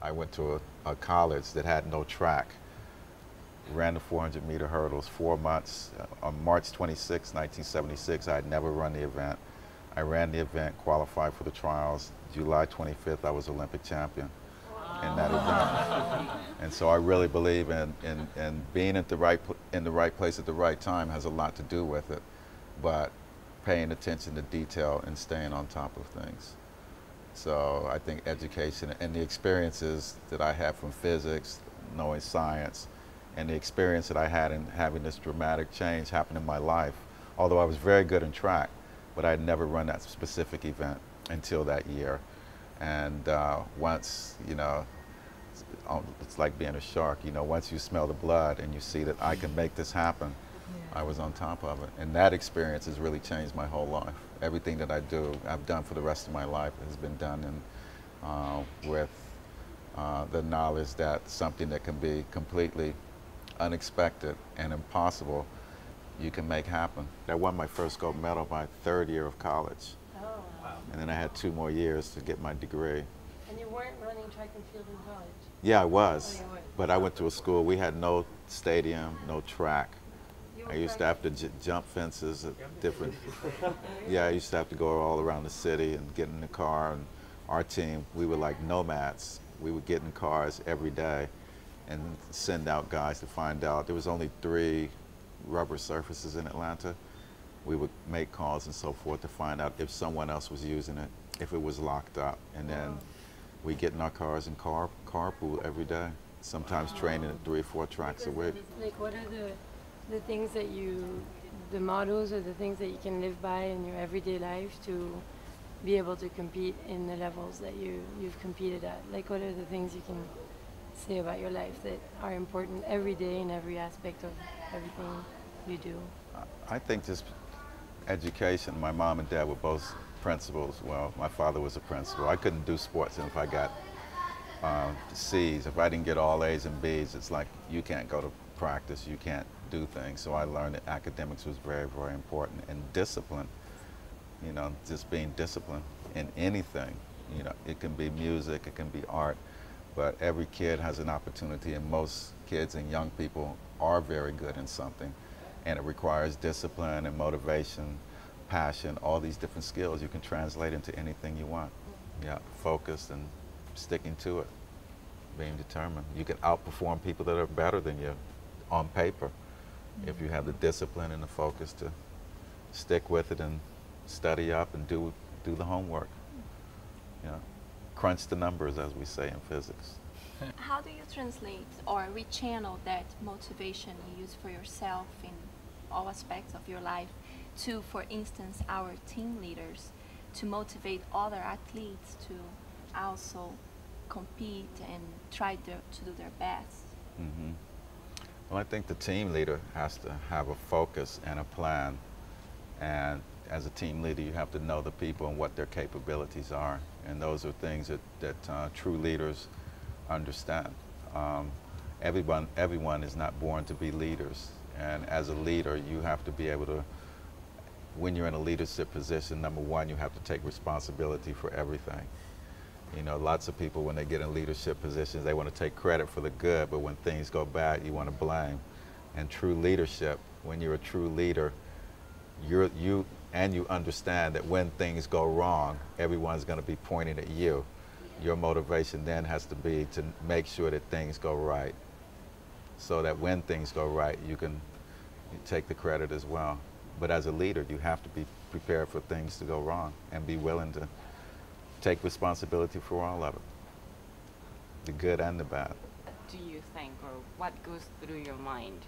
I went to a college that had no track, ran the 400-meter hurdles 4 months. On March 26, 1976, I had never run the event. I ran the event, qualified for the trials. July 25th, I was Olympic champion in that event. And so I really believe in being at in the right place at the right time has a lot to do with it, but paying attention to detail and staying on top of things. So I think education and the experiences that I had from physics, knowing science, and the experience that I had in having this dramatic change happen in my life, although I was very good in track, but I had never run that specific event until that year. And once, you know, it's like being a shark, you know, once you smell the blood and you see that I can make this happen, I was on top of it. And that experience has really changed my whole life. Everything that I do, I've done for the rest of my life has been done with the knowledge that something that can be completely unexpected and impossible, you can make happen. I won my first gold medal my third year of college. Oh. Wow. And then I had 2 more years to get my degree. And you weren't running track and field in college? Yeah, I was. Oh, you were. But I went to a school, we had no stadium, no track. I used to have to jump fences at different, yeah, I used to have to go all around the city and get in the car. And our team, we were like nomads. We would get in cars every day and send out guys to find out. There was only 3 rubber surfaces in Atlanta. We would make calls and so forth to find out if someone else was using it, if it was locked up. And then we get in our cars and carpool every day, sometimes training at 3 or 4 tracks a week. Like, what are the things that the models or the things that you can live by in your everyday life to be able to compete in the levels that you've competed at? Like, what are the things you can say about your life that are important every day in every aspect of everything you do? I think just education. My mom and dad were both principals. Well, my father was a principal. I couldn't do sports, and if I got C's, if I didn't get all A's and B's, it's like you can't go to practice, you can't do things. So I learned that academics was very, very important, and discipline, you know, just being disciplined in anything. You know, it can be music, it can be art, but every kid has an opportunity, and most kids and young people are very good in something, and it requires discipline and motivation, passion, all these different skills you can translate into anything you want. Yeah, focused and sticking to it, being determined. You can outperform people that are better than you on paper if you have the discipline and the focus to stick with it and study up and do the homework. You know, crunch the numbers, as we say in physics. How do you translate or rechannel that motivation you use for yourself in all aspects of your life to, for instance, our team leaders, to motivate other athletes to also compete and try to do their best? Mm-hmm. Well, I think the team leader has to have a focus and a plan. And as a team leader, you have to know the people and what their capabilities are. And those are things that true leaders understand. Everyone is not born to be leaders. And as a leader, you have to be able to, when you're in a leadership position, number one, you have to take responsibility for everything. You know, lots of people, when they get in leadership positions, they want to take credit for the good, but when things go bad, you want to blame. And true leadership, when you're a true leader, you understand that when things go wrong, everyone's going to be pointing at you. Your motivation then has to be to make sure that things go right, so that when things go right, you can take the credit as well. But as a leader, you have to be prepared for things to go wrong and be willing to take responsibility for all of it, the good and the bad. What do you think, or what goes through your mind?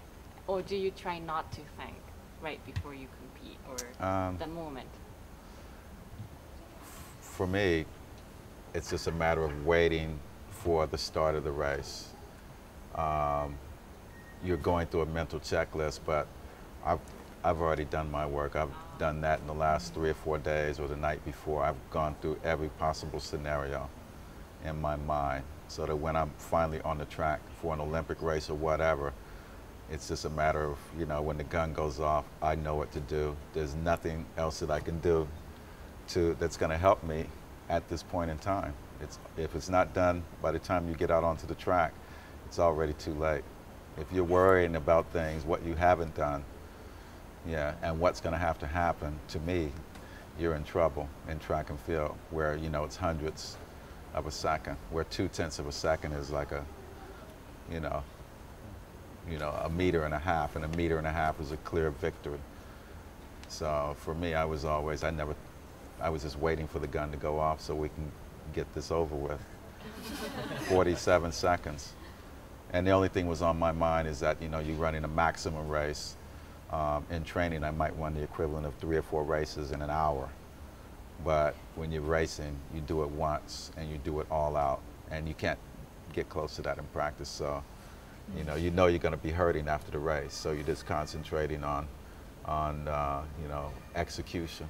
Or do you try not to think right before you compete, or the moment? For me, it's just a matter of waiting for the start of the race. You're going through a mental checklist, but I've already done my work. I've done that in the last 3 or 4 days or the night before. I've gone through every possible scenario in my mind, so that when I'm finally on the track for an Olympic race or whatever, it's just a matter of, you know, when the gun goes off, I know what to do. There's nothing else that I can do that's going to help me at this point in time. If it's not done by the time you get out onto the track, it's already too late. If you're worrying about things, what you haven't done, yeah, and what's going to have to happen, to me, you're in trouble in track and field, where, you know, it's hundredths of a second, where 0.2 of a second is like a, you know, a meter and a half, and a meter and a half is a clear victory. So for me, I was just waiting for the gun to go off so we can get this over with. 47 seconds. And the only thing was on my mind is that, you know, you're running a maximum race. In training, I might run the equivalent of 3 or 4 races in an hour. But when you're racing, you do it once and you do it all out. And you can't get close to that in practice. So, you know you're going to be hurting after the race. So you're just concentrating on you know, execution.